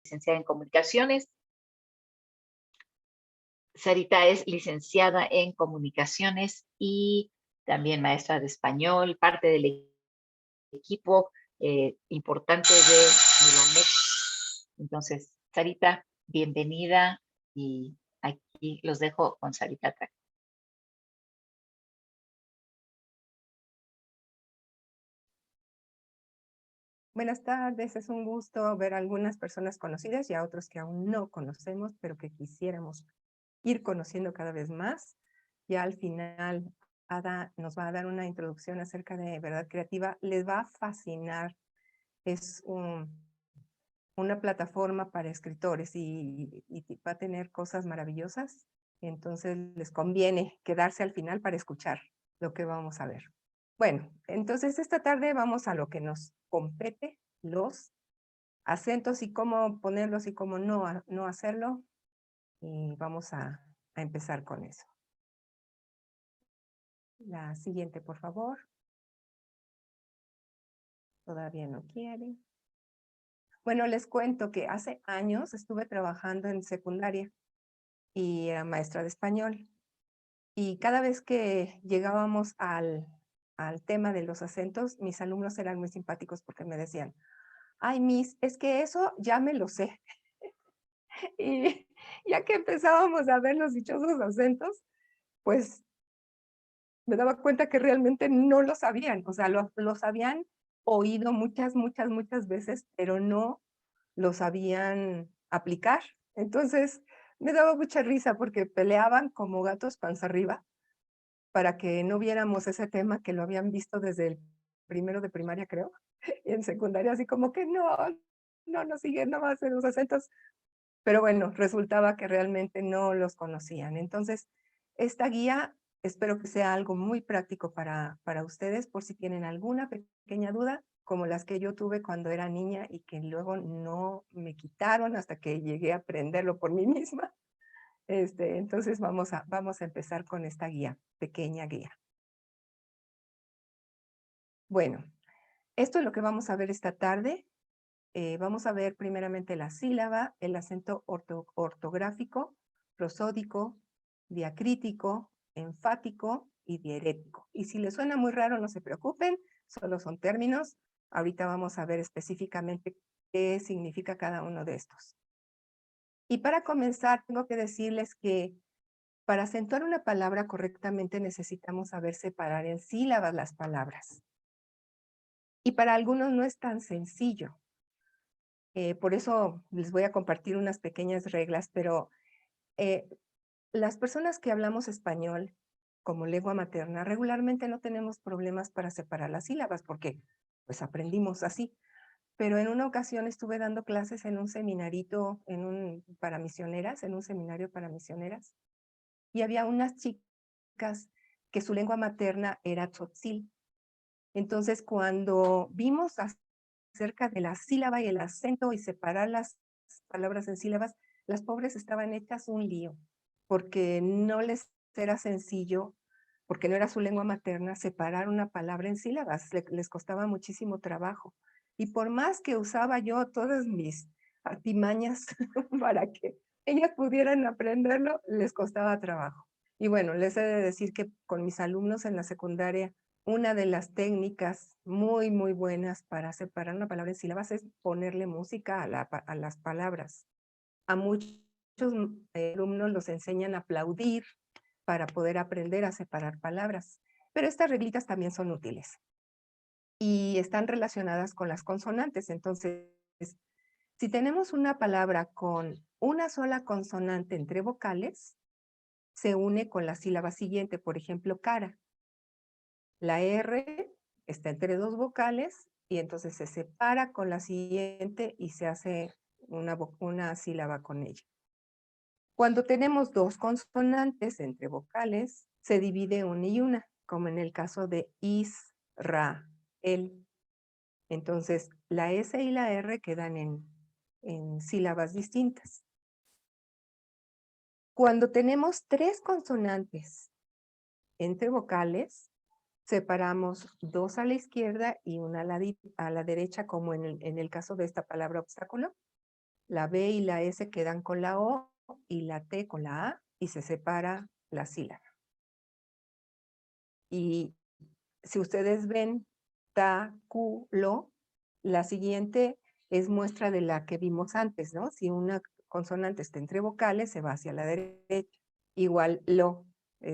licenciada en comunicaciones. Sarita es licenciada en comunicaciones y también maestra de español, parte del equipo importante de Milamex. Entonces, Sarita, bienvenida y aquí los dejo con Sarita. Buenas tardes, es un gusto ver a algunas personas conocidas y a otros que aún no conocemos, pero que quisiéramos ir conociendo cada vez más. Ya al final, Ada nos va a dar una introducción acerca de Verdad Creativa. Les va a fascinar. Es una plataforma para escritores y va a tener cosas maravillosas. Entonces les conviene quedarse al final para escuchar lo que vamos a ver. Bueno, entonces esta tarde vamos a lo que nos compete, los acentos y cómo ponerlos y cómo no hacerlo. Y vamos a empezar con eso. La siguiente, por favor. Todavía no quiere. Bueno, les cuento que hace años estuve trabajando en secundaria y era maestra de español. Y cada vez que llegábamos al tema de los acentos, mis alumnos eran muy simpáticos porque me decían, ay, Miss, es que eso ya me lo sé. Y ya que empezábamos a ver los dichosos acentos, pues me daba cuenta que realmente no lo sabían. O sea, los habían oído muchas veces, pero no lo sabían aplicar. Entonces, me daba mucha risa porque peleaban como gatos panza arriba para que no viéramos ese tema que lo habían visto desde el primero de primaria, creo, y en secundaria, así como que no siguen, no va a hacer los acentos. Pero bueno, resultaba que realmente no los conocían. Entonces, esta guía espero que sea algo muy práctico para ustedes, por si tienen alguna pequeña duda, como las que yo tuve cuando era niña y que luego no me quitaron hasta que llegué a aprenderlo por mí misma. Entonces vamos a empezar con esta guía, pequeña guía. Bueno, esto es lo que vamos a ver esta tarde. Vamos a ver primeramente la sílaba, el acento ortográfico, prosódico, diacrítico, enfático y diérético. Y si les suena muy raro, no se preocupen, solo son términos. Ahorita vamos a ver específicamente qué significa cada uno de estos. Y para comenzar, tengo que decirles que para acentuar una palabra correctamente necesitamos saber separar en sílabas las palabras. Y para algunos no es tan sencillo. Por eso les voy a compartir unas pequeñas reglas, pero las personas que hablamos español como lengua materna regularmente no tenemos problemas para separar las sílabas porque pues aprendimos así. Pero en una ocasión estuve dando clases en un seminarito para misioneras, en un seminario para misioneras, y había unas chicas que su lengua materna era tzotzil. Entonces, cuando vimos acerca de la sílaba y el acento y separar las palabras en sílabas, las pobres estaban hechas un lío, porque no les era sencillo, porque no era su lengua materna, separar una palabra en sílabas, les costaba muchísimo trabajo. Y por más que usaba yo todas mis artimañas para que ellas pudieran aprenderlo, les costaba trabajo. Y bueno, les he de decir que con mis alumnos en la secundaria, una de las técnicas muy buenas para separar una palabra en sílabas es ponerle música a las palabras. A muchos alumnos los enseñan a aplaudir para poder aprender a separar palabras. Pero estas reglitas también son útiles y están relacionadas con las consonantes. Entonces, si tenemos una palabra con una sola consonante entre vocales, se une con la sílaba siguiente, por ejemplo, cara. La R está entre dos vocales y entonces se separa con la siguiente y se hace una sílaba con ella. Cuando tenemos dos consonantes entre vocales, se divide una y una, como en el caso de Israel. Entonces, la S y la R quedan en sílabas distintas. Cuando tenemos tres consonantes entre vocales, separamos dos a la izquierda y una a la derecha, como en el caso de esta palabra obstáculo. la B y la S quedan con la O y la T con la A y se separa la sílaba. Y si ustedes ven lo, la siguiente es muestra de la que vimos antes, ¿no? Si una consonante está entre vocales, se va hacia la derecha. Igual lo,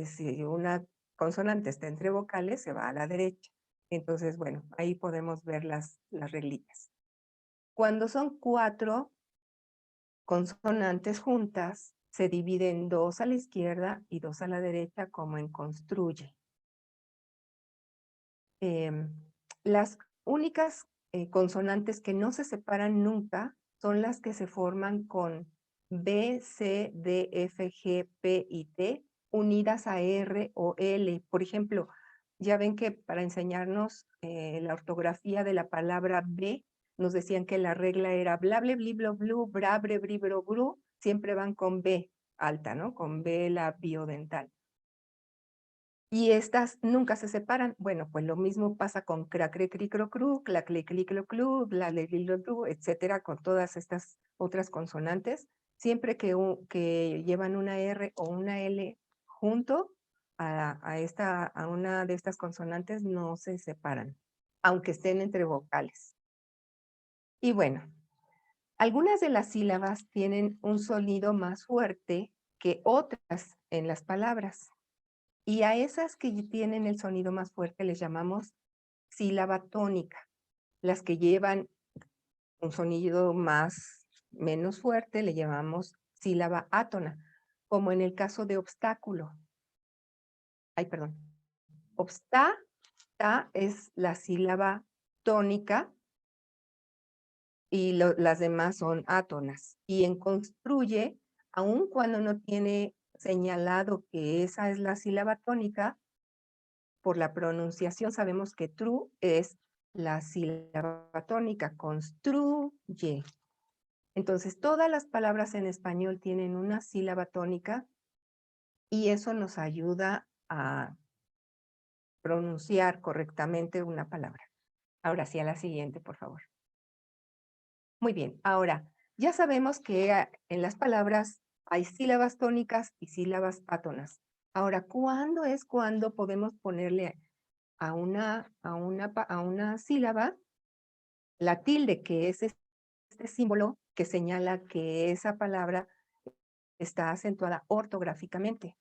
si una consonante está entre vocales, se va a la derecha. Entonces, bueno, ahí podemos ver las reglitas. Cuando son 4 consonantes juntas, se dividen 2 a la izquierda y 2 a la derecha, como en construye. Las únicas consonantes que no se separan nunca son las que se forman con B, C, D, F, G, P y T unidas a R o L. Por ejemplo, ya ven que para enseñarnos la ortografía de la palabra B, nos decían que la regla era bla, ble, bli, blo, blu, bra, bre, bri, bro, bru, siempre van con B alta, ¿no? Con B la biodental. Y estas nunca se separan. Bueno, pues lo mismo pasa con cra, cre, cri, cro, cru, cla, cle, cli, clo, clu, bla, le, li, lo, lu, etcétera, con todas estas otras consonantes. Siempre que llevan una R o una L junto a una de estas consonantes, no se separan, aunque estén entre vocales. Y bueno, algunas de las sílabas tienen un sonido más fuerte que otras en las palabras. Y a esas que tienen el sonido más fuerte les llamamos sílaba tónica. Las que llevan un sonido menos fuerte le llamamos sílaba átona, como en el caso de obstáculo. Ay, perdón. Obsta, ta es la sílaba tónica y las demás son átonas. Y en construye, aun cuando no tiene señalado que esa es la sílaba tónica, por la pronunciación sabemos que true es la sílaba tónica, construye. Entonces, todas las palabras en español tienen una sílaba tónica y eso nos ayuda a pronunciar correctamente una palabra. Ahora sí, a la siguiente, por favor. Muy bien, ahora, ya sabemos que en las palabras hay sílabas tónicas y sílabas átonas. Ahora, ¿cuándo es cuando podemos ponerle a una sílaba la tilde, que es este símbolo que señala que esa palabra está acentuada ortográficamente?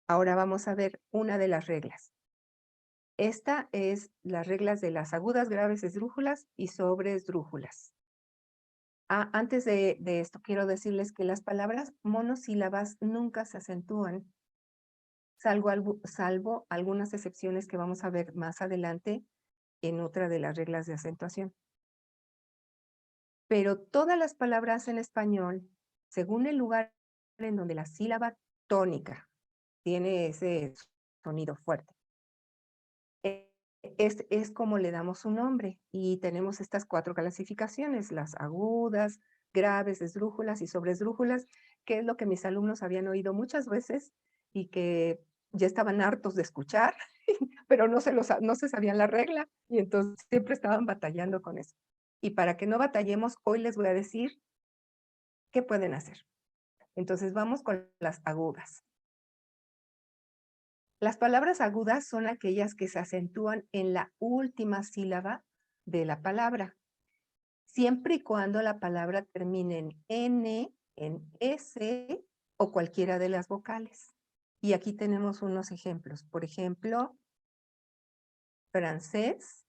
Ahora vamos a ver una de las reglas. Esta es las reglas de las agudas, graves, esdrújulas y sobreesdrújulas. Antes de esto, quiero decirles que las palabras monosílabas nunca se acentúan, salvo algunas excepciones que vamos a ver más adelante en otra de las reglas de acentuación. Pero todas las palabras en español, según el lugar en donde la sílaba tónica tiene ese sonido fuerte, es como le damos su nombre. Y tenemos estas 4 clasificaciones: las agudas, graves, esdrújulas y sobreesdrújulas, que es lo que mis alumnos habían oído muchas veces y que ya estaban hartos de escuchar, pero no se sabían la regla y entonces siempre estaban batallando con eso. Y para que no batallemos, hoy les voy a decir qué pueden hacer. Entonces vamos con las agudas. Las palabras agudas son aquellas que se acentúan en la última sílaba de la palabra, siempre y cuando la palabra termine en N, en S o cualquiera de las vocales. Y aquí tenemos unos ejemplos. Por ejemplo, francés.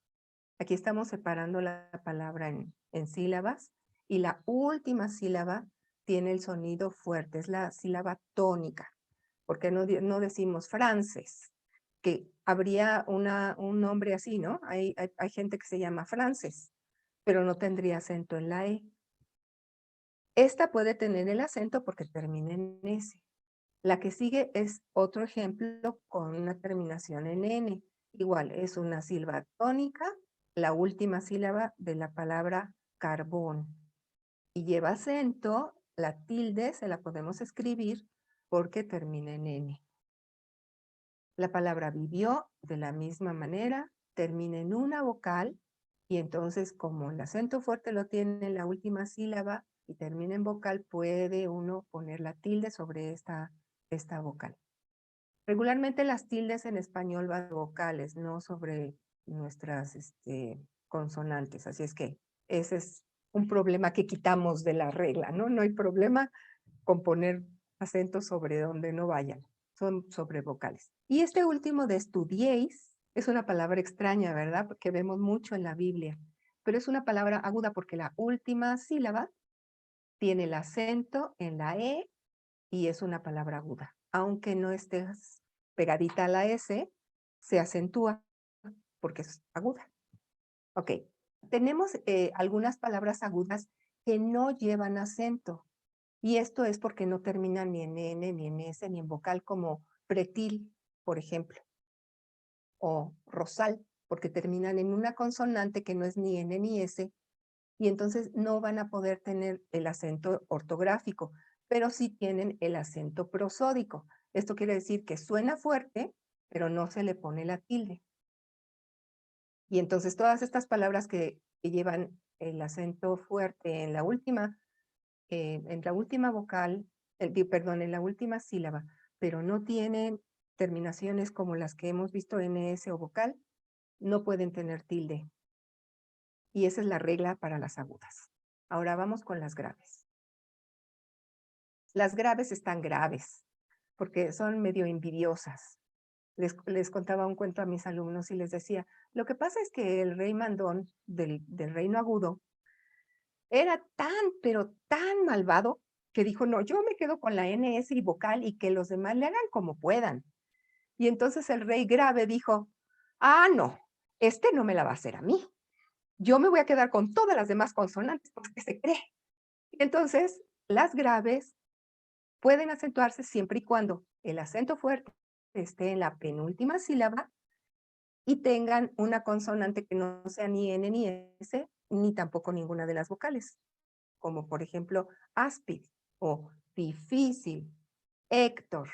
Aquí estamos separando la palabra en sílabas y la última sílaba tiene el sonido fuerte, es la sílaba tónica. Porque no decimos Frances, que habría un nombre así, ¿no? Hay gente que se llama Frances, pero no tendría acento en la E. Esta puede tener el acento porque termina en S. La que sigue es otro ejemplo con una terminación en N. Igual, es una sílaba tónica, la última sílaba de la palabra carbón. Y lleva acento, la tilde se la podemos escribir porque termina en N. La palabra vivió, de la misma manera, termina en una vocal y entonces como el acento fuerte lo tiene en la última sílaba, y termina en vocal, puede uno poner la tilde sobre esta vocal. Regularmente las tildes en español van de vocales, no sobre nuestras consonantes. Así es que ese es un problema que quitamos de la regla, ¿no? No hay problema con poner acentos sobre donde no vayan, son sobre vocales. Y este último de estudiéis es una palabra extraña, ¿verdad? Porque vemos mucho en la Biblia, pero es una palabra aguda porque la última sílaba tiene el acento en la E y es una palabra aguda. Aunque no estés pegadita a la S, se acentúa porque es aguda. Ok, tenemos algunas palabras agudas que no llevan acento. Y esto es porque no terminan ni en N, ni en S, ni en vocal, como pretil, por ejemplo, o rosal, porque terminan en una consonante que no es ni N ni S, y entonces no van a poder tener el acento ortográfico, pero sí tienen el acento prosódico. Esto quiere decir que suena fuerte, pero no se le pone la tilde. Y entonces todas estas palabras que llevan el acento fuerte en la última vocal, perdón, en la última sílaba, pero no tienen terminaciones como las que hemos visto en S o vocal, no pueden tener tilde. Y esa es la regla para las agudas. Ahora vamos con las graves. Las graves están graves, porque son medio envidiosas. Les contaba un cuento a mis alumnos y les decía, lo que pasa es que el rey mandón del reino agudo era tan, pero tan malvado que dijo, no, yo me quedo con la NS y vocal y que los demás le hagan como puedan. Y entonces el rey grave dijo, ah, no, este no me la va a hacer a mí. Yo me voy a quedar con todas las demás consonantes porque se cree. Y entonces las graves pueden acentuarse siempre y cuando el acento fuerte esté en la penúltima sílaba y tengan una consonante que no sea ni N ni S, ni tampoco ninguna de las vocales, como por ejemplo áspid o difícil, Héctor,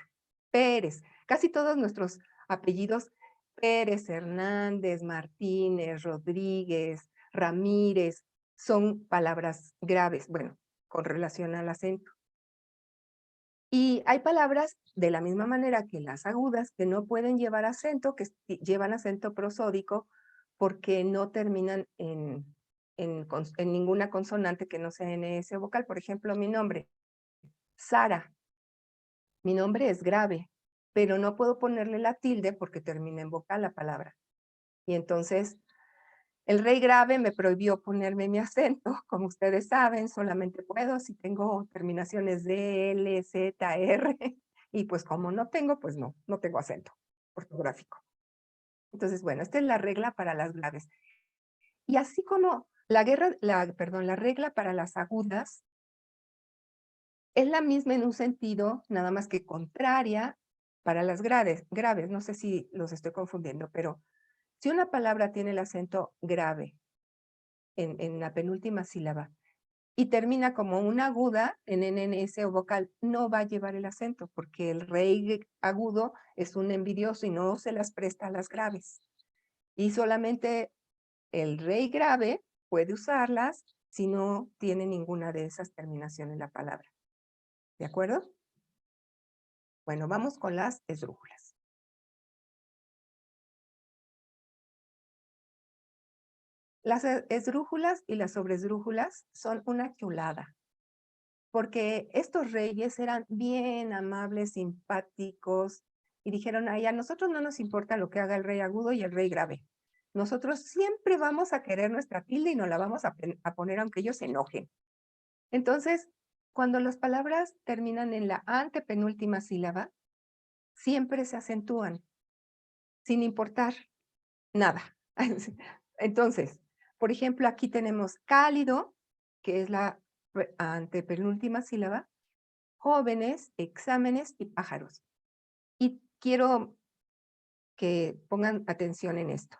Pérez. Casi todos nuestros apellidos, Pérez, Hernández, Martínez, Rodríguez, Ramírez, son palabras graves, bueno, con relación al acento. Y hay palabras de la misma manera que las agudas que no pueden llevar acento, que llevan acento prosódico porque no terminan en ninguna consonante que no sea NS vocal. Por ejemplo, mi nombre, Sara. Mi nombre es grave, pero no puedo ponerle la tilde porque termina en vocal la palabra. Y entonces el rey grave me prohibió ponerme mi acento, como ustedes saben, solamente puedo si tengo terminaciones D, L, Z, R, y pues como no tengo, pues no tengo acento ortográfico. Entonces, bueno, esta es la regla para las graves. Y así como la regla para las agudas es la misma en un sentido, nada más que contraria para las graves. No sé si los estoy confundiendo, pero si una palabra tiene el acento grave en la penúltima sílaba y termina como una aguda en NNS o vocal, no va a llevar el acento porque el rey agudo es un envidioso y no se las presta a las graves. Y solamente el rey grave puede usarlas si no tiene ninguna de esas terminaciones en la palabra. ¿De acuerdo? Bueno, vamos con las esdrújulas. Las esdrújulas y las sobresdrújulas son una chulada, porque estos reyes eran bien amables, simpáticos, y dijeron, ay, a nosotros no nos importa lo que haga el rey agudo y el rey grave. Nosotros siempre vamos a querer nuestra tilde y nos la vamos a poner aunque ellos se enojen. Entonces, cuando las palabras terminan en la antepenúltima sílaba, siempre se acentúan, sin importar nada. Entonces, por ejemplo, aquí tenemos cálido, que es la antepenúltima sílaba, jóvenes, exámenes y pájaros. Y quiero que pongan atención en esto.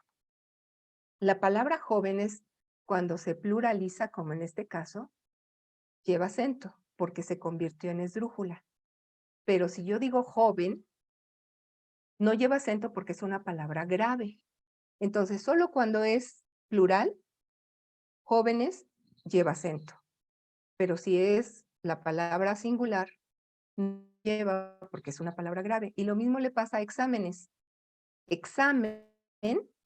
La palabra jóvenes, cuando se pluraliza, como en este caso, lleva acento, porque se convirtió en esdrújula. Pero si yo digo joven, no lleva acento porque es una palabra grave. Entonces, solo cuando es plural, jóvenes, lleva acento. pero si es la palabra singular, no lleva porque es una palabra grave. Y lo mismo le pasa a exámenes. Examen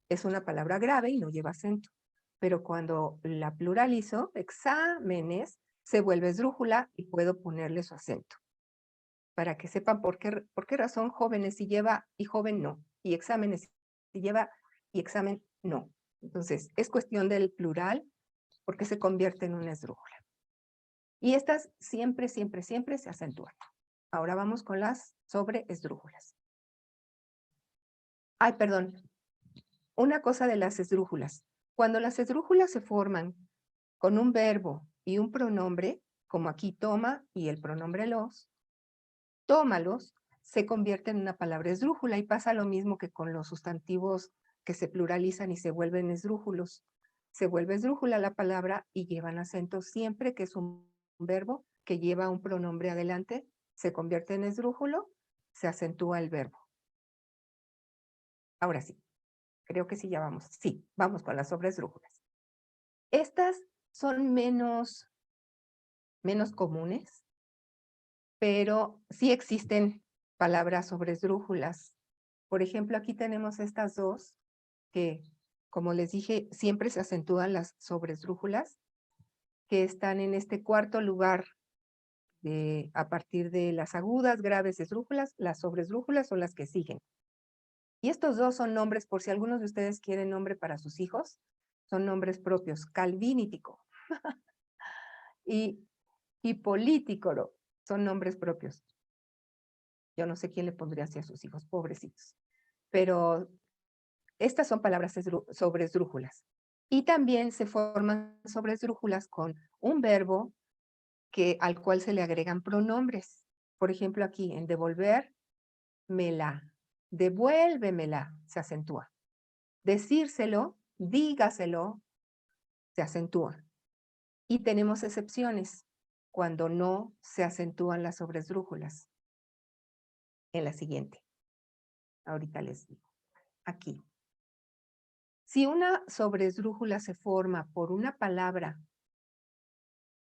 es una palabra grave y no lleva acento. Pero cuando la pluralizo, exámenes, se vuelve esdrújula y puedo ponerle su acento. Para que sepan por qué razón jóvenes si lleva y joven no. Y exámenes si lleva y examen no. Entonces, es cuestión del plural porque se convierte en una esdrújula. Y estas siempre, siempre, siempre se acentúan. Ahora vamos con las sobreesdrújulas. Ay, perdón. Una cosa de las esdrújulas. Cuando las esdrújulas se forman con un verbo y un pronombre, como aquí toma y el pronombre los, tómalos, se convierte en una palabra esdrújula y pasa lo mismo que con los sustantivos que se pluralizan y se vuelven esdrújulos. Se vuelve esdrújula la palabra y llevan acento siempre que es un verbo que lleva un pronombre adelante, se convierte en esdrújulo, se acentúa el verbo. Ahora sí, creo que sí ya vamos. Sí, vamos con las sobresdrújulas. Estas son menos comunes, pero sí existen palabras sobresdrújulas. Por ejemplo, aquí tenemos estas dos que, como les dije, siempre se acentúan las sobresdrújulas, que están en este cuarto lugar a partir de las agudas, graves, esdrújulas. Las sobresdrújulas son las que siguen. Y estos dos son nombres, por si algunos de ustedes quieren nombre para sus hijos, son nombres propios, calvínico y políticoro, son nombres propios. Yo no sé quién le pondría así a sus hijos, pobrecitos. Pero estas son palabras sobresdrújulas. Y también se forman sobresdrújulas con un verbo al cual se le agregan pronombres. Por ejemplo, aquí en devolver, devuélvemela, se acentúa. Decírselo, dígaselo, se acentúa. Y tenemos excepciones cuando no se acentúan las sobresdrújulas. En la siguiente. Ahorita les digo. Aquí. Si una sobresdrújula se forma por una palabra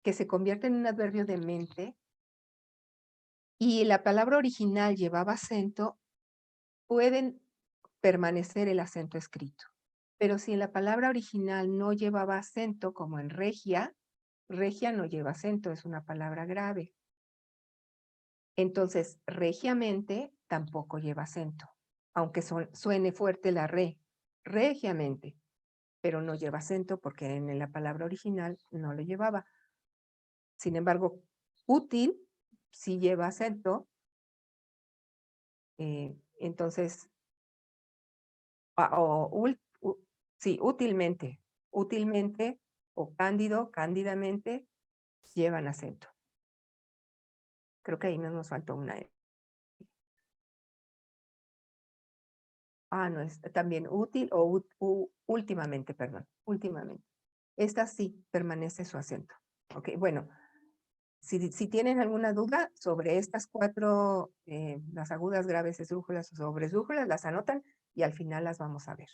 que se convierte en un adverbio de mente y la palabra original llevaba acento, pueden permanecer el acento escrito. Pero si en la palabra original no llevaba acento, como en regia, regia no lleva acento, es una palabra grave. Entonces, regiamente tampoco lleva acento, aunque suene fuerte la regiamente, pero no lleva acento porque en la palabra original no lo llevaba. Sin embargo, útil sí lleva acento, entonces, sí, útilmente o cándido, cándidamente, llevan acento. Creo que ahí nos faltó una E. No, es también útil o últimamente, perdón, últimamente. Esta sí permanece su acento. Ok, bueno, si tienen alguna duda sobre estas cuatro, las agudas, graves, esdrújulas o sobresdrújulas, las anotan y al final las vamos a ver.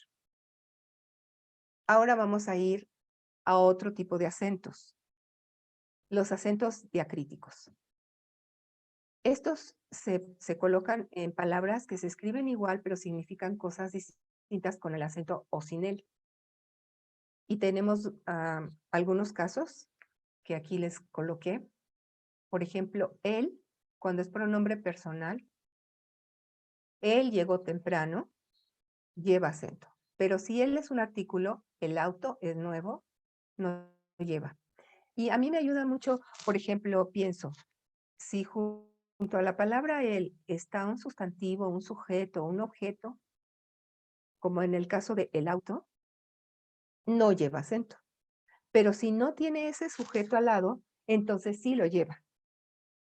Ahora vamos a ir a otro tipo de acentos. Los acentos diacríticos. Estos se colocan en palabras que se escriben igual, pero significan cosas distintas con el acento o sin él. Y tenemos algunos casos que aquí les coloqué. Por ejemplo, él, cuando es pronombre personal, él llegó temprano, lleva acento. Pero si él es un artículo, el auto es nuevo, no lleva. Y a mí me ayuda mucho, por ejemplo, pienso, si junto a la palabra él está un sustantivo, un sujeto, un objeto, como en el caso de el auto, no lleva acento. Pero si no tiene ese sujeto al lado, entonces sí lo lleva.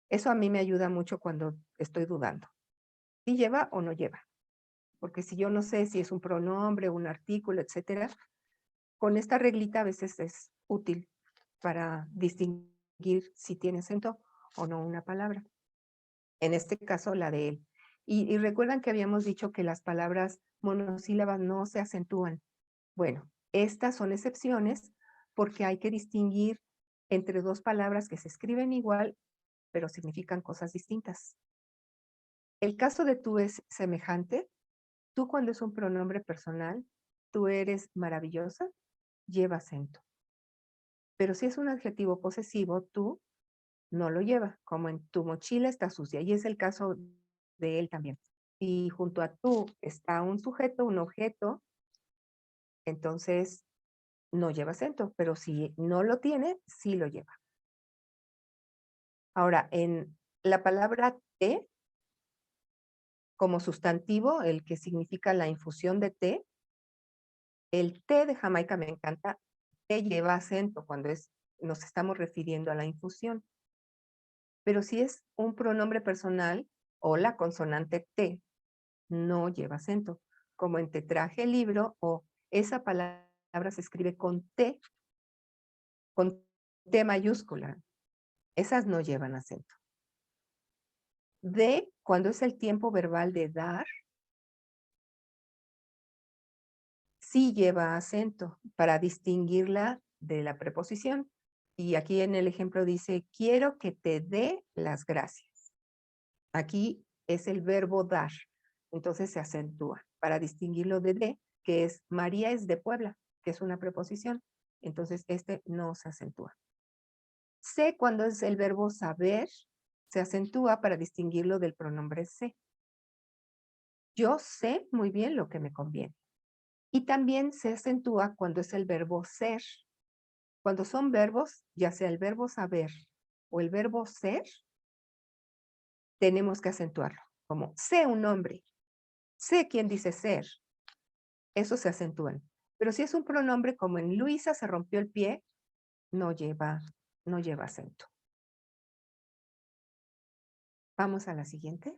Eso a mí me ayuda mucho cuando estoy dudando. ¿Sí lleva o no lleva? Porque si yo no sé si es un pronombre, un artículo, etcétera, con esta reglita a veces es útil para distinguir si tiene acento o no una palabra. En este caso, la de él. Y recuerdan que habíamos dicho que las palabras monosílabas no se acentúan. Bueno, estas son excepciones porque hay que distinguir entre dos palabras que se escriben igual, pero significan cosas distintas. El caso de tú es semejante. Tú cuando es un pronombre personal, tú eres maravillosa, lleva acento. Pero si es un adjetivo posesivo, tú no lo lleva, como en tu mochila está sucia, y es el caso de él también. Y junto a tú está un sujeto, un objeto, entonces no lleva acento, pero si no lo tiene, sí lo lleva. Ahora, en la palabra té, como sustantivo, el que significa la infusión de té, el té de Jamaica me encanta, té lleva acento cuando nos estamos refiriendo a la infusión. Pero si es un pronombre personal o la consonante T, no lleva acento, como en te traje el libro o esa palabra se escribe con T mayúscula. Esas no llevan acento. De, cuando es el tiempo verbal de dar, sí lleva acento para distinguirla de la preposición. Y aquí en el ejemplo dice, quiero que te dé las gracias. Aquí es el verbo dar, entonces se acentúa para distinguirlo de, que es María es de Puebla, que es una preposición. Entonces este no se acentúa. Sé cuando es el verbo saber, se acentúa para distinguirlo del pronombre sé. Yo sé muy bien lo que me conviene. Y también se acentúa cuando es el verbo ser. Cuando son verbos, ya sea el verbo saber o el verbo ser, tenemos que acentuarlo, como sé un hombre, sé quién dice ser, eso se acentúan. Pero si es un pronombre como en Luisa se rompió el pie, no lleva, no lleva acento. Vamos a la siguiente.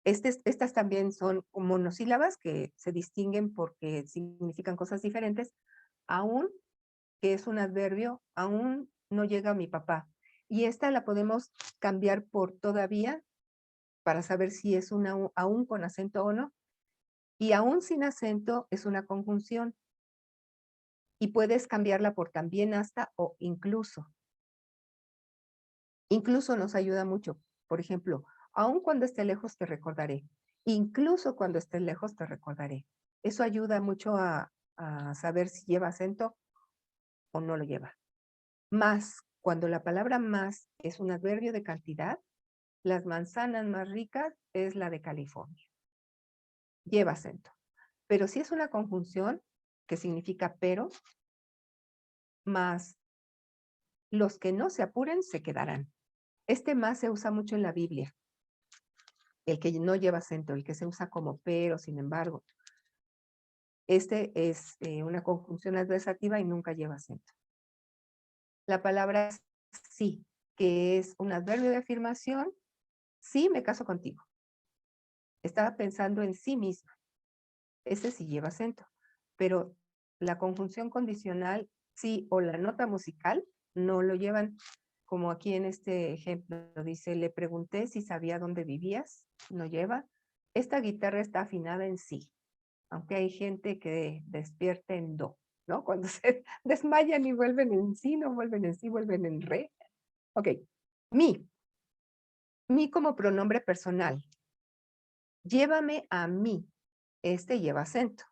Estas también son monosílabas que se distinguen porque significan cosas diferentes. Aún, que es un adverbio, aún no llega mi papá. Y esta la podemos cambiar por todavía para saber si es una aún con acento o no. Y aún sin acento es una conjunción. Y puedes cambiarla por también hasta o incluso. Incluso nos ayuda mucho. Por ejemplo, aun cuando esté lejos te recordaré. Incluso cuando estés lejos te recordaré. Eso ayuda mucho a saber si lleva acento o no lo lleva. Más, cuando la palabra más es un adverbio de cantidad, las manzanas más ricas es la de California. Lleva acento. Pero si es una conjunción, que significa pero, más los que no se apuren se quedarán. Este más se usa mucho en la Biblia. El que no lleva acento, el que se usa como pero, sin embargo. Este es una conjunción adversativa y nunca lleva acento. La palabra sí, que es un adverbio de afirmación. Sí, me caso contigo. Estaba pensando en sí misma. Ese sí lleva acento. Pero la conjunción condicional, sí, o la nota musical, no lo llevan. Como aquí en este ejemplo dice, le pregunté si sabía dónde vivías, no lleva. Esta guitarra está afinada en sí, aunque hay gente que despierta en do, ¿no? Cuando se desmayan y vuelven en sí, no vuelven en sí, vuelven en re. Ok, mi. Mi como pronombre personal. Llévame a mí. Este lleva acento.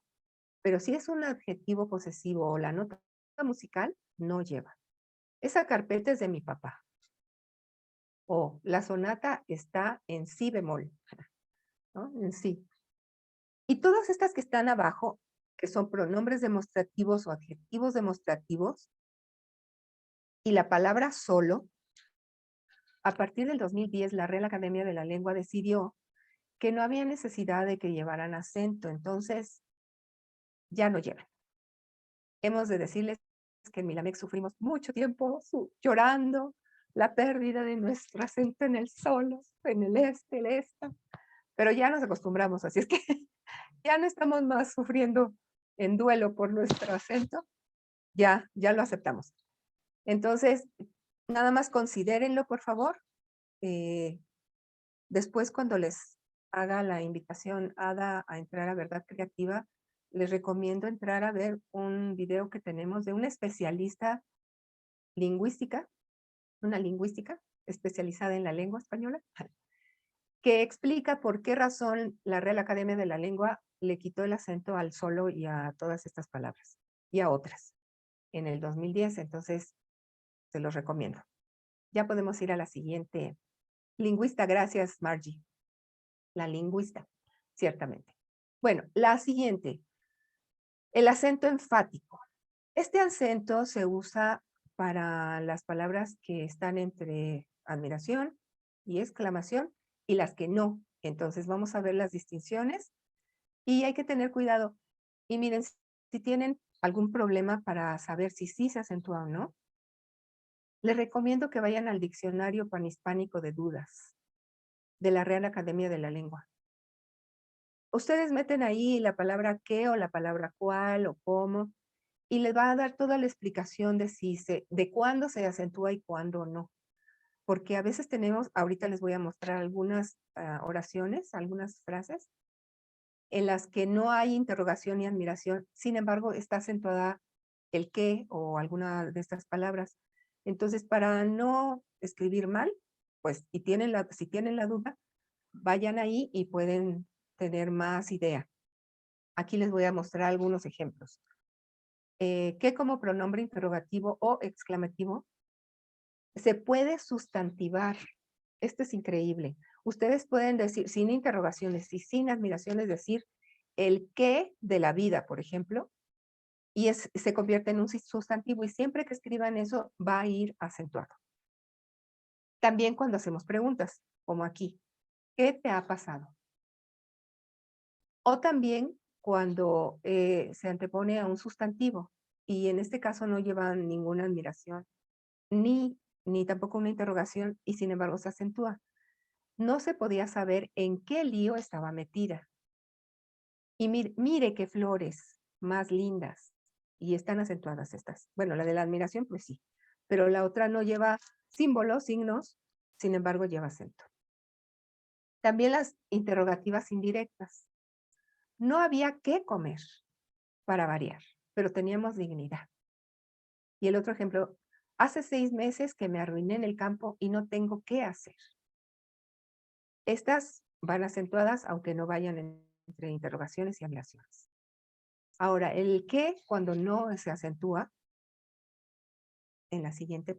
Pero si es un adjetivo posesivo o la nota musical, no lleva. Esa carpeta es de mi papá. O la sonata está en si bemol, ¿no? En sí. Y todas estas que están abajo, que son pronombres demostrativos o adjetivos demostrativos, y la palabra solo, a partir del 2010 la Real Academia de la Lengua decidió que no había necesidad de que llevaran acento, entonces ya no llevan. Hemos de decirles que en Milamex sufrimos mucho tiempo llorando la pérdida de nuestro acento en el solo, en el el esta, pero ya nos acostumbramos, así es que ya no estamos más sufriendo en duelo por nuestro acento, ya lo aceptamos. Entonces, nada más considérenlo, por favor. Después, cuando les haga la invitación Ada a entrar a Verdad Creativa, les recomiendo entrar a ver un video que tenemos de una especialista lingüística, una lingüística especializada en la lengua española, que explica por qué razón la Real Academia de la Lengua le quitó el acento al solo y a todas estas palabras, y a otras, en el 2010. Entonces, se los recomiendo. Ya podemos ir a la siguiente. Lingüista, gracias, Margie. La lingüista, ciertamente. Bueno, la siguiente. El acento enfático. Este acento se usa para las palabras que están entre admiración y exclamación y las que no. Entonces vamos a ver las distinciones y hay que tener cuidado. Y miren, si tienen algún problema para saber si sí se acentúa o no, les recomiendo que vayan al Diccionario Panhispánico de Dudas de la Real Academia de la Lengua. Ustedes meten ahí la palabra qué o la palabra cuál o cómo y les va a dar toda la explicación de cuándo se acentúa y cuándo no. Porque a veces tenemos, ahorita les voy a mostrar algunas oraciones, algunas frases, en las que no hay interrogación ni admiración, sin embargo está acentuada el qué o alguna de estas palabras. Entonces, para no escribir mal, pues, si tienen la duda, vayan ahí y pueden tener más idea. Aquí les voy a mostrar algunos ejemplos. ¿Qué como pronombre interrogativo o exclamativo se puede sustantivar? Esto es increíble. Ustedes pueden decir, sin interrogaciones y sin admiraciones, decir el qué de la vida, por ejemplo, y se convierte en un sustantivo y siempre que escriban eso va a ir acentuado. También cuando hacemos preguntas, como aquí, ¿qué te ha pasado? O también cuando se antepone a un sustantivo y en este caso no llevan ninguna admiración ni tampoco una interrogación y sin embargo se acentúa. No se podía saber en qué lío estaba metida. Y mire qué flores más lindas. Y están acentuadas estas. Bueno, la de la admiración, pues sí. Pero la otra no lleva símbolos, signos, sin embargo lleva acento. También las interrogativas indirectas. No había qué comer, para variar, pero teníamos dignidad. Y el otro ejemplo, hace 6 meses que me arruiné en el campo y no tengo qué hacer. Estas van acentuadas aunque no vayan entre interrogaciones y admiraciones. Ahora, el qué cuando no se acentúa, en la siguiente,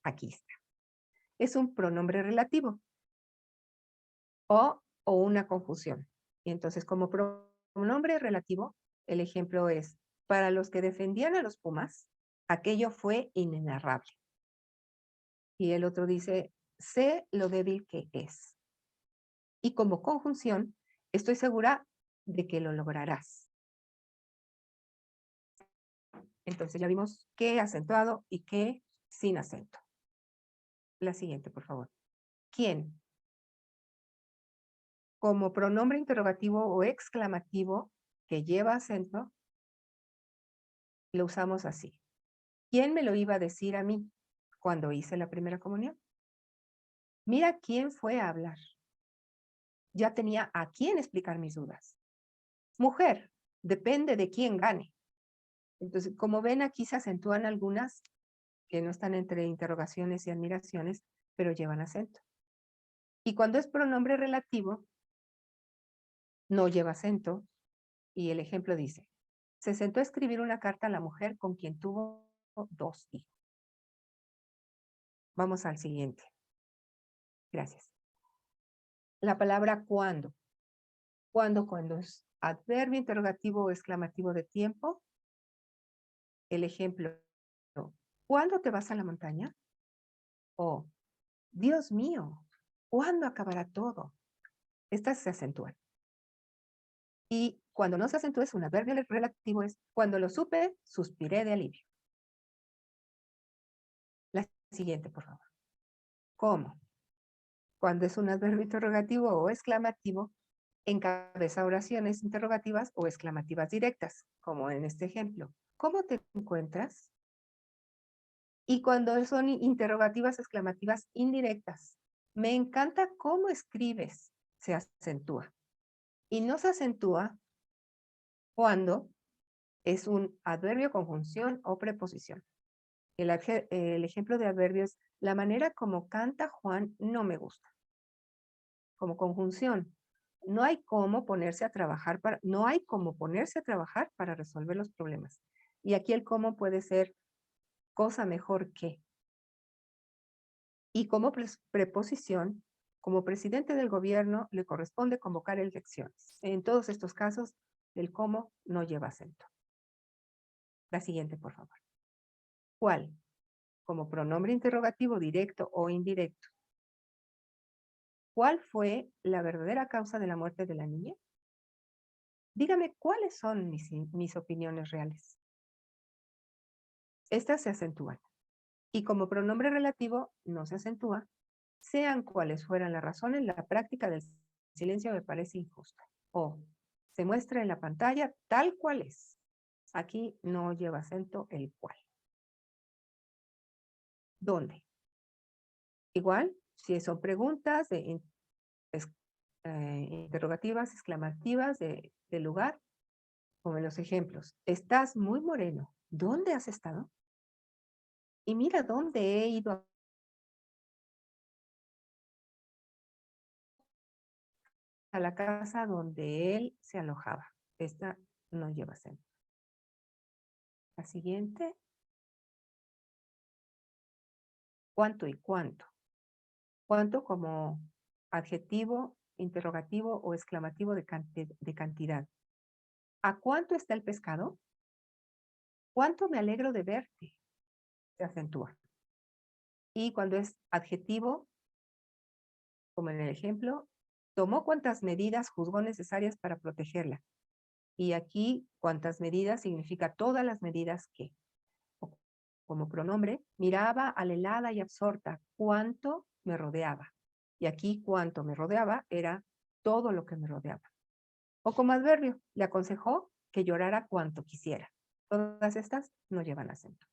aquí está. Es un pronombre relativo o una conjunción. Y entonces, como pronombre relativo, el ejemplo es, para los que defendían a los Pumas, aquello fue inenarrable. Y el otro dice, sé lo débil que es. Y como conjunción, estoy segura de que lo lograrás. Entonces ya vimos qué acentuado y qué sin acento. La siguiente, por favor. ¿Quién? Como pronombre interrogativo o exclamativo que lleva acento, lo usamos así. ¿Quién me lo iba a decir a mí cuando hice la primera comunión? Mira quién fue a hablar. Ya tenía a quién explicar mis dudas. Mujer, depende de quién gane. Entonces, como ven, aquí se acentúan algunas que no están entre interrogaciones y admiraciones, pero llevan acento. Y cuando es pronombre relativo, no lleva acento, y el ejemplo dice, se sentó a escribir una carta a la mujer con quien tuvo 2 hijos. Vamos al siguiente. Gracias. La palabra cuándo. Cuando es adverbio interrogativo o exclamativo de tiempo. El ejemplo, ¿cuándo te vas a la montaña? O, Dios mío, ¿cuándo acabará todo? Estas se acentúan. Y cuando no se acentúa es un adverbio relativo, es cuando lo supe, suspiré de alivio. La siguiente, por favor. ¿Cómo? Cuando es un adverbio interrogativo o exclamativo, encabeza oraciones interrogativas o exclamativas directas, como en este ejemplo. ¿Cómo te encuentras? Y cuando son interrogativas exclamativas indirectas, me encanta cómo escribes, se acentúa. Y no se acentúa cuando Es un adverbio, conjunción o preposición. El ejemplo de adverbio es: la manera como canta Juan no me gusta. Como conjunción, no hay cómo ponerse a trabajar para resolver los problemas. Y aquí el cómo puede ser cosa mejor que. Y como preposición, como presidente del gobierno le corresponde convocar elecciones. En todos estos casos, el cómo no lleva acento. La siguiente, por favor. ¿Cuál? Como pronombre interrogativo directo o indirecto. ¿Cuál fue la verdadera causa de la muerte de la niña? Dígame cuáles son mis opiniones reales. Estas se acentúan. Y como pronombre relativo no se acentúa. Sean cuales fueran las razones, la práctica del silencio me parece injusta. O se muestra en la pantalla tal cual es. Aquí no lleva acento el cual. ¿Dónde? Igual, si son preguntas interrogativas, exclamativas de lugar, como en los ejemplos. Estás muy moreno. ¿Dónde has estado? Y mira dónde he ido a la casa donde él se alojaba. Esta no lleva acento. La siguiente. ¿Cuánto y cuánto? ¿Cuánto como adjetivo, interrogativo o exclamativo de cantidad? ¿A cuánto está el pescado? ¿Cuánto me alegro de verte? Se acentúa. Y cuando es adjetivo, como en el ejemplo, tomó cuantas medidas juzgó necesarias para protegerla. Y aquí, cuantas medidas significa todas las medidas que. Como pronombre, miraba alelada y absorta cuánto me rodeaba. Y aquí cuánto me rodeaba era todo lo que me rodeaba. O como adverbio, le aconsejó que llorara cuanto quisiera. Todas estas no llevan acento.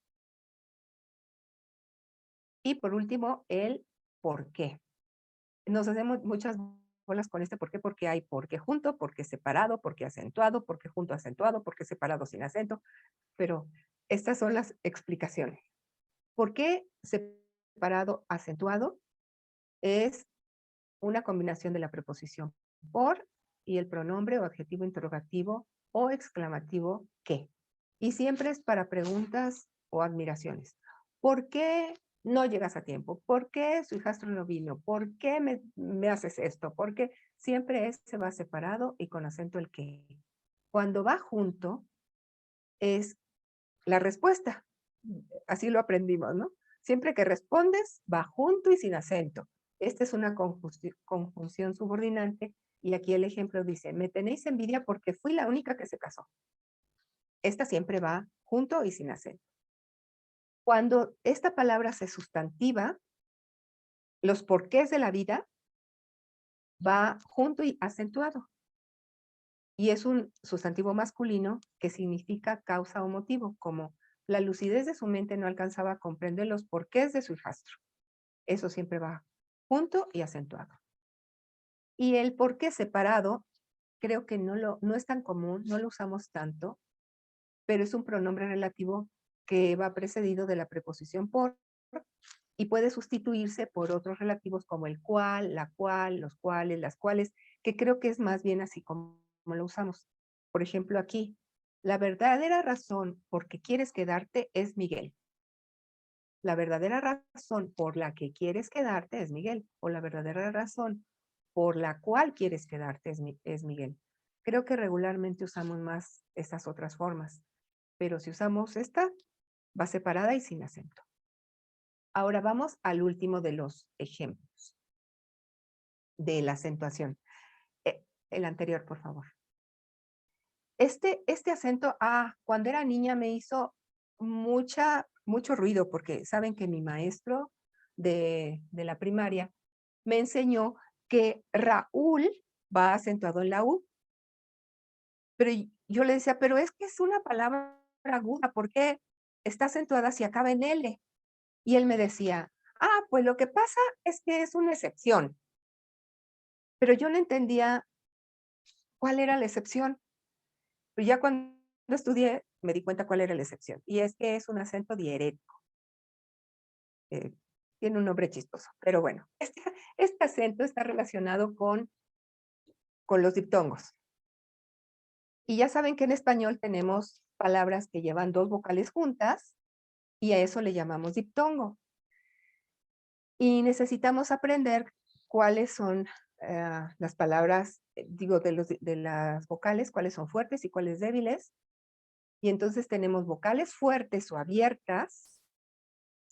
Y por último, el por qué. Nos hacemos muchas bolas con este por qué, porque hay por qué junto, por qué separado, por qué acentuado, por qué junto acentuado, por qué separado sin acento, pero estas son las explicaciones. ¿Por qué separado acentuado? Es una combinación de la preposición por y el pronombre o adjetivo interrogativo o exclamativo que. Y siempre es para preguntas o admiraciones. ¿Por qué no llegas a tiempo? ¿Por qué su hijastro no vino? ¿Por qué me haces esto? Porque siempre se va separado y con acento el que. Cuando va junto es la respuesta. Así lo aprendimos, ¿no? Siempre que respondes, va junto y sin acento. Esta es una conjunción subordinante y aquí el ejemplo dice: me tenéis envidia porque fui la única que se casó. Esta siempre va junto y sin acento. Cuando esta palabra se sustantiva, los porqués de la vida va junto y acentuado. Y es un sustantivo masculino que significa causa o motivo, como la lucidez de su mente no alcanzaba a comprender los porqués de su hijastro. Eso siempre va junto y acentuado. Y el porqué separado, creo que no es tan común, no lo usamos tanto, pero es un pronombre relativo que va precedido de la preposición por y puede sustituirse por otros relativos como el cual, la cual, los cuales, las cuales, que creo que es más bien así como lo usamos. Por ejemplo, aquí, la verdadera razón por que quieres quedarte es Miguel. La verdadera razón por la que quieres quedarte es Miguel, o la verdadera razón por la cual quieres quedarte es Miguel. Creo que regularmente usamos más estas otras formas, pero si usamos esta, va separada y sin acento. Ahora vamos al último de los ejemplos de la acentuación. El anterior, por favor. Este acento, cuando era niña me hizo mucho ruido, porque saben que mi maestro de la primaria me enseñó que Raúl va acentuado en la U. Pero yo le decía, pero es que es una palabra aguda, ¿por qué está acentuada si acaba en L? Y él me decía, pues lo que pasa es que es una excepción. Pero yo no entendía cuál era la excepción. Pero ya cuando estudié, me di cuenta cuál era la excepción. Y es que es un acento diéreto. Tiene un nombre chistoso, pero bueno, este acento está relacionado con los diptongos. Y ya saben que en español tenemos palabras que llevan dos vocales juntas y a eso le llamamos diptongo. Y necesitamos aprender cuáles son las palabras, digo, de las vocales, cuáles son fuertes y cuáles débiles. Y entonces tenemos vocales fuertes o abiertas,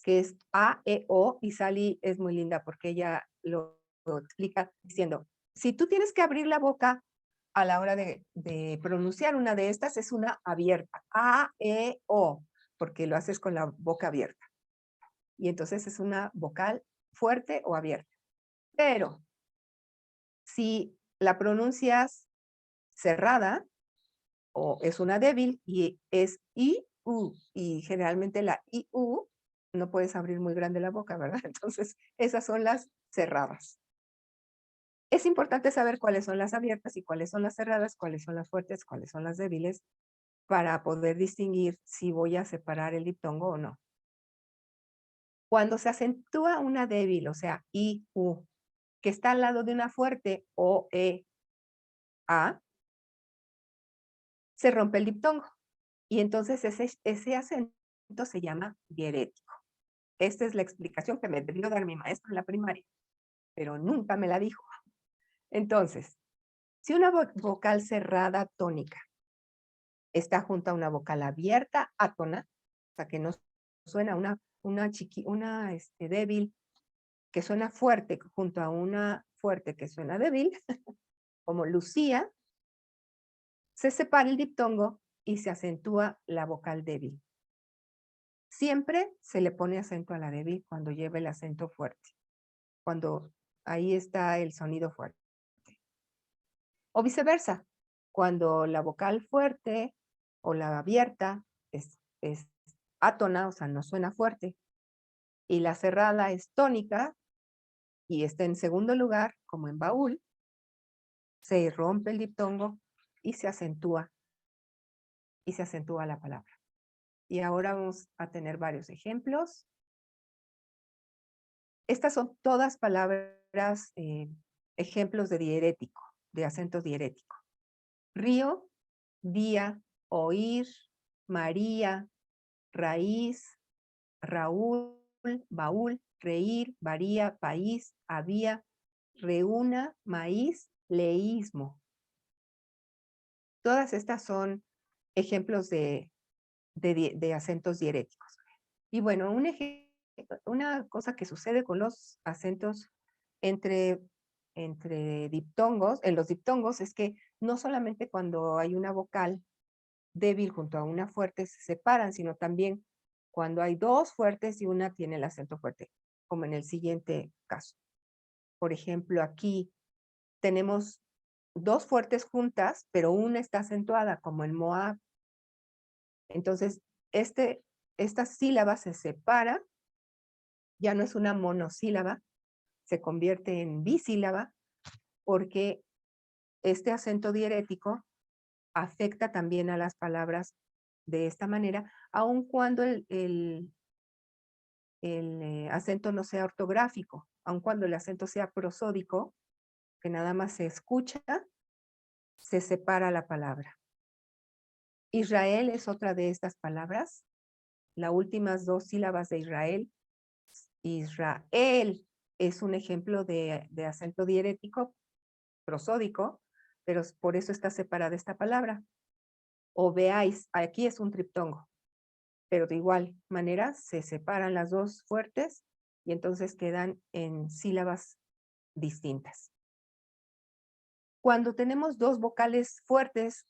que es A, E, O, y Sally es muy linda porque ella lo explica diciendo, si tú tienes que abrir la boca a la hora de pronunciar una de estas, es una abierta, A, E, O, porque lo haces con la boca abierta. Y entonces es una vocal fuerte o abierta. Pero si la pronuncias cerrada, o es una débil y es I, U, y generalmente la I, U, no puedes abrir muy grande la boca, ¿verdad? Entonces, esas son las cerradas. Es importante saber cuáles son las abiertas y cuáles son las cerradas, cuáles son las fuertes, cuáles son las débiles, para poder distinguir si voy a separar el diptongo o no. Cuando se acentúa una débil, o sea, I, U, que está al lado de una fuerte, O, E, A, se rompe el diptongo. Y entonces ese acento se llama diérético. Esta es la explicación que me debió dar mi maestro en la primaria, pero nunca me la dijo. Entonces, si una vocal cerrada tónica está junto a una vocal abierta átona, o sea que no suena una débil que suena fuerte junto a una fuerte que suena débil, como Lucía, se separa el diptongo y se acentúa la vocal débil. Siempre se le pone acento a la débil cuando lleva el acento fuerte, cuando ahí está el sonido fuerte. O viceversa, cuando la vocal fuerte o la abierta es átona, o sea, no suena fuerte, y la cerrada es tónica y está en segundo lugar, como en baúl, se rompe el diptongo y se acentúa la palabra. Y ahora vamos a tener varios ejemplos. Estas son todas palabras, ejemplos de diérético, de acento diérético. Río, día, oír, María, raíz, Raúl, baúl, reír, varía, país, había, reúna, maíz, leísmo. Todas estas son ejemplos de acentos diéréticos. Y bueno, una cosa que sucede con los acentos entre diptongos, en los diptongos, es que no solamente cuando hay una vocal débil junto a una fuerte se separan, sino también cuando hay dos fuertes y una tiene el acento fuerte, como en el siguiente caso. Por ejemplo, aquí tenemos dos fuertes juntas, pero una está acentuada, como en Moab. Entonces, esta sílaba se separa, ya no es una monosílaba, se convierte en bisílaba, porque este acento diérético afecta también a las palabras de esta manera, aun cuando el acento no sea ortográfico, aun cuando el acento sea prosódico, que nada más se escucha, se separa la palabra. Israel es otra de estas palabras. Las últimas dos sílabas de Israel. Israel es un ejemplo de acento diérético prosódico, pero por eso está separada esta palabra. O veáis, aquí es un triptongo, pero de igual manera se separan las dos fuertes y entonces quedan en sílabas distintas. Cuando tenemos dos vocales fuertes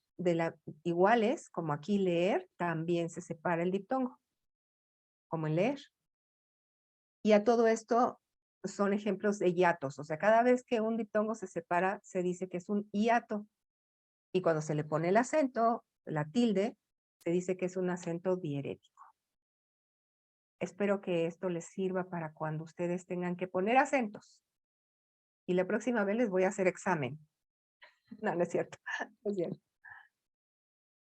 iguales, como aquí leer, también se separa el diptongo, como en leer. Y a todo esto son ejemplos de hiatos, o sea, cada vez que un diptongo se separa, se dice que es un hiato. Y cuando se le pone el acento, la tilde, se dice que es un acento diérético. Espero que esto les sirva para cuando ustedes tengan que poner acentos. Y la próxima vez les voy a hacer examen. No, no es cierto. Es bien.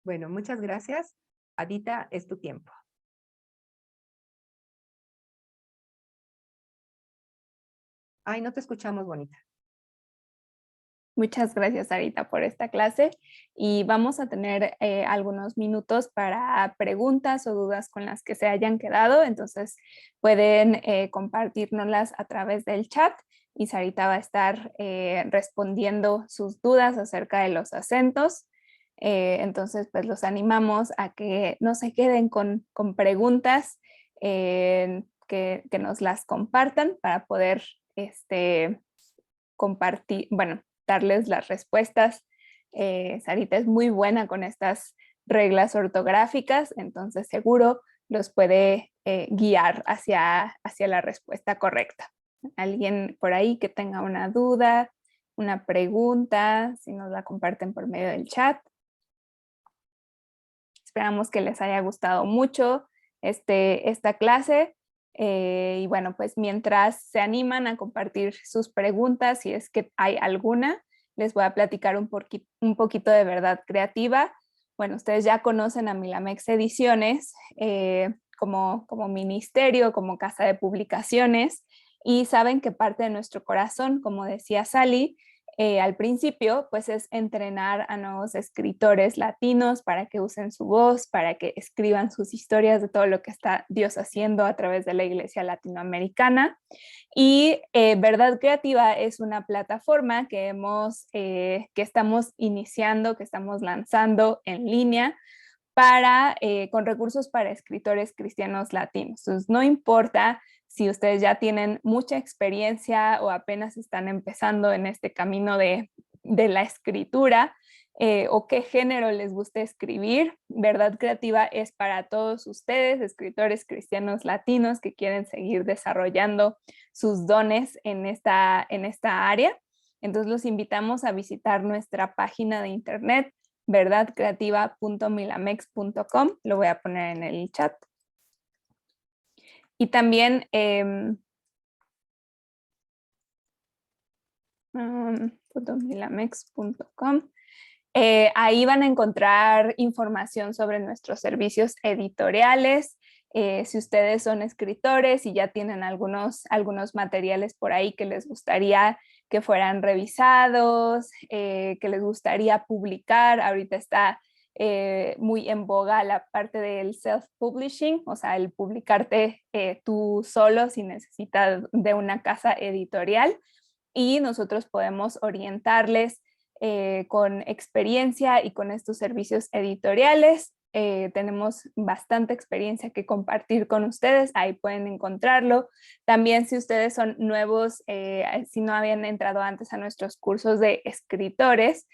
Bueno, muchas gracias. Adita, es tu tiempo. Ay, no te escuchamos, bonita. Muchas gracias, Sarita, por esta clase y vamos a tener algunos minutos para preguntas o dudas con las que se hayan quedado, entonces pueden compartírnoslas a través del chat y Sarita va a estar respondiendo sus dudas acerca de los acentos. Entonces, pues los animamos a que no se queden con preguntas, que nos las compartan para poder compartir, bueno, darles las respuestas. Sarita es muy buena con estas reglas ortográficas, entonces seguro los puede guiar hacia la respuesta correcta. ¿Alguien por ahí que tenga una duda, una pregunta? Si nos la comparten por medio del chat. Esperamos que les haya gustado mucho esta clase. Y bueno, pues mientras se animan a compartir sus preguntas, si es que hay alguna, les voy a platicar un poquito de Verdad Creativa. Bueno, ustedes ya conocen a Milamex Ediciones como ministerio, como casa de publicaciones, y saben que parte de nuestro corazón, como decía Sally, al principio, pues es entrenar a nuevos escritores latinos para que usen su voz, para que escriban sus historias de todo lo que está Dios haciendo a través de la Iglesia Latinoamericana. Y Verdad Creativa es una plataforma que estamos iniciando, que estamos lanzando en línea con recursos para escritores cristianos latinos. Entonces, no importa si ustedes ya tienen mucha experiencia o apenas están empezando en este camino de la escritura o qué género les gusta escribir, Verdad Creativa es para todos ustedes, escritores cristianos latinos que quieren seguir desarrollando sus dones en esta área. Entonces los invitamos a visitar nuestra página de internet verdadcreativa.milamex.com, lo voy a poner en el chat. Y también .milamex.com. Ahí van a encontrar información sobre nuestros servicios editoriales. Si ustedes son escritores y ya tienen algunos materiales por ahí que les gustaría que fueran revisados, que les gustaría publicar, ahorita está muy en boga la parte del self-publishing, o sea, el publicarte tú solo sin necesidad de una casa editorial, y nosotros podemos orientarles con experiencia y con estos servicios editoriales. Tenemos bastante experiencia que compartir con ustedes, ahí pueden encontrarlo. También si ustedes son nuevos, si no habían entrado antes a nuestros cursos de escritores,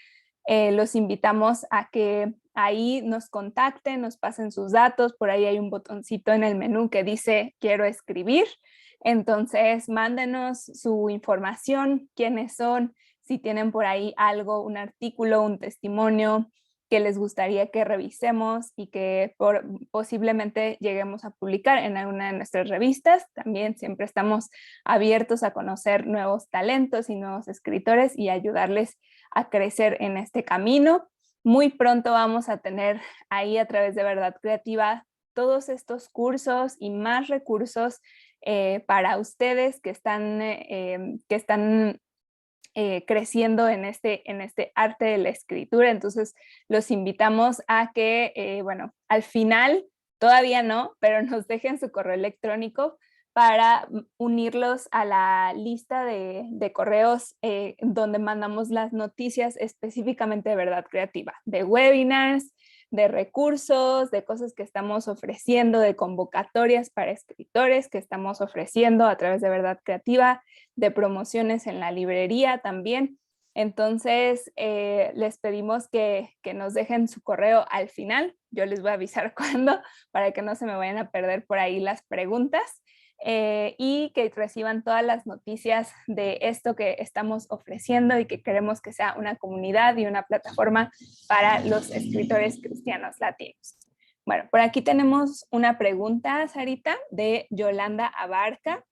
los invitamos a que ahí nos contacten, nos pasen sus datos. Por ahí hay un botoncito en el menú que dice quiero escribir. Entonces mándenos su información, quiénes son, si tienen por ahí algo, un artículo, un testimonio que les gustaría que revisemos y que posiblemente lleguemos a publicar en alguna de nuestras revistas. También siempre estamos abiertos a conocer nuevos talentos y nuevos escritores y ayudarles a crecer en este camino. Muy pronto vamos a tener ahí a través de Verdad Creativa todos estos cursos y más recursos para ustedes que están creciendo en este arte de la escritura. Entonces los invitamos a que, bueno, al final, todavía no, pero nos dejen su correo electrónico para unirlos a la lista de correos donde mandamos las noticias específicamente de Verdad Creativa, de webinars, de recursos, de cosas que estamos ofreciendo, de convocatorias para escritores que estamos ofreciendo a través de Verdad Creativa, de promociones en la librería también. Entonces, les pedimos que nos dejen su correo al final. Yo les voy a avisar cuándo para que no se me vayan a perder por ahí las preguntas. Y que reciban todas las noticias de esto que estamos ofreciendo y que queremos que sea una comunidad y una plataforma para los escritores cristianos latinos. Bueno, por aquí tenemos una pregunta, Sarita, de Yolanda Abarca,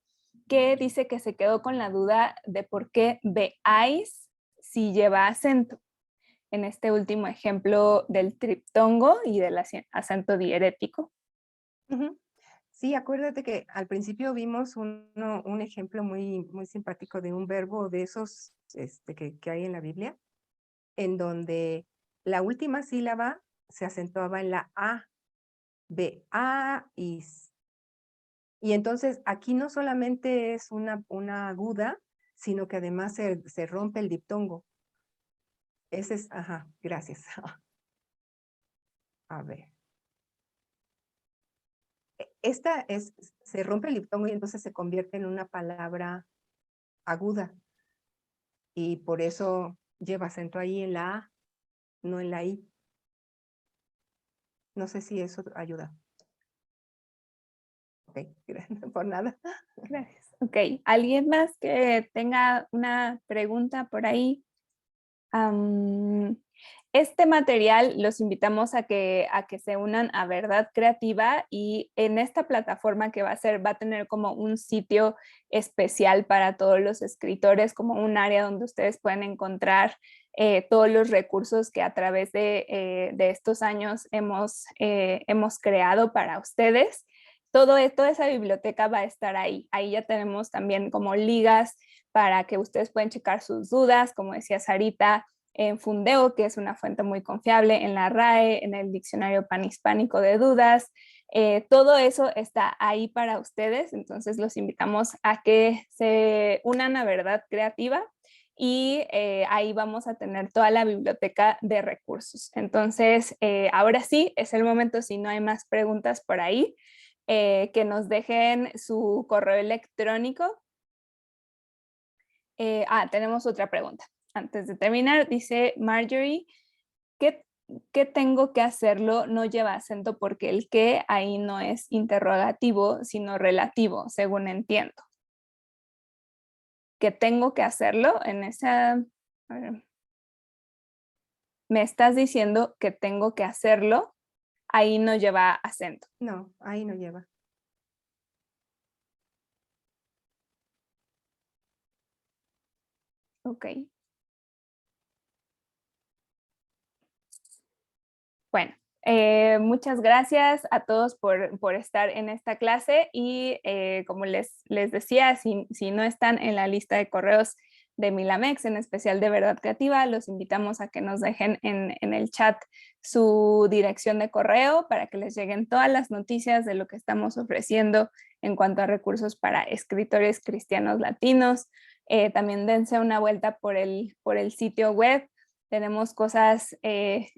que dice que se quedó con la duda de por qué veáis si lleva acento. en este último ejemplo del triptongo y del acento diérético. Sí, acuérdate que al principio vimos un ejemplo muy simpático de un verbo de esos que hay en la Biblia, en donde la última sílaba se acentuaba en la A, B, A, is. Y entonces aquí no solamente es una aguda, sino que además se rompe el diptongo. Ese es, ajá, gracias. A ver. Se rompe el diptongo y entonces se convierte en una palabra aguda. Y por eso lleva acento ahí en la A, no en la I. No sé si eso ayuda. Ok, por nada. Gracias. Ok, ¿alguien más que tenga una pregunta por ahí? Este material los invitamos a que se unan a Verdad Creativa, y en esta plataforma que va a tener como un sitio especial para todos los escritores, como un área donde ustedes pueden encontrar todos los recursos que a través de estos años hemos creado para ustedes. Toda esa biblioteca va a estar ahí. Ahí ya tenemos también como ligas para que ustedes puedan checar sus dudas, como decía Sarita, en Fundeo, que es una fuente muy confiable, en la RAE, en el Diccionario Panhispánico de Dudas. Todo eso está ahí para ustedes, entonces los invitamos a que se unan a Verdad Creativa, y ahí vamos a tener toda la biblioteca de recursos. Entonces, ahora sí, es el momento, si no hay más preguntas por ahí, que nos dejen su correo electrónico. Tenemos otra pregunta. Antes de terminar, dice Marjorie, ¿qué tengo que hacerlo? No lleva acento porque el qué ahí no es interrogativo, sino relativo, según entiendo. ¿Qué tengo que hacerlo? A ver, me estás diciendo que tengo que hacerlo, ahí no lleva acento. No, ahí no lleva. Ok. Bueno, muchas gracias a todos por estar en esta clase, y como les decía, si no están en la lista de correos de Milamex, en especial de Verdad Creativa, los invitamos a que nos dejen en el chat su dirección de correo para que les lleguen todas las noticias de lo que estamos ofreciendo en cuanto a recursos para escritores cristianos latinos. También dense una vuelta por el sitio web. Tenemos cosas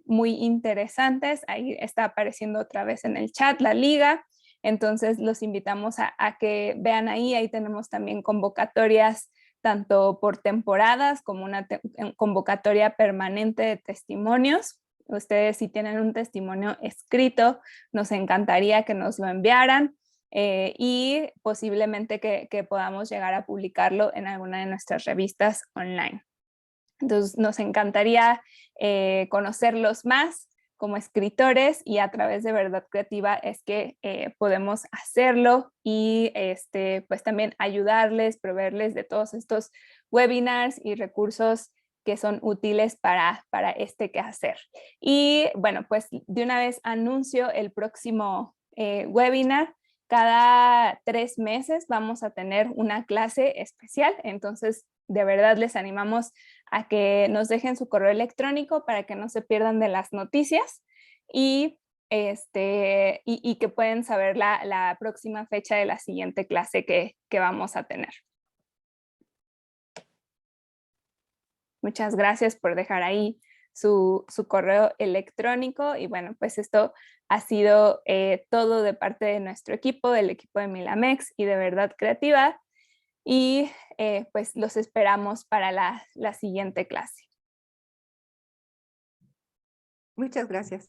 muy interesantes. Ahí está apareciendo otra vez en el chat la liga. Entonces los invitamos a que vean ahí. Ahí tenemos también convocatorias tanto por temporadas como una convocatoria permanente de testimonios. Ustedes, si tienen un testimonio escrito, nos encantaría que nos lo enviaran, y posiblemente que podamos llegar a publicarlo en alguna de nuestras revistas online. Entonces nos encantaría conocerlos más como escritores, y a través de Verdad Creativa es que podemos hacerlo, y pues también ayudarles, proveerles de todos estos webinars y recursos que son útiles para este quehacer. Y bueno, pues de una vez anuncio el próximo webinar. Cada 3 meses vamos a tener una clase especial, entonces de verdad les animamos a que nos dejen su correo electrónico para que no se pierdan de las noticias, y que pueden saber la próxima fecha de la siguiente clase que vamos a tener. Muchas gracias por dejar ahí su correo electrónico, y bueno, pues esto ha sido todo de parte de nuestro equipo, del equipo de Milamex y de Verdad Creativa, y pues los esperamos para la siguiente clase. Muchas gracias.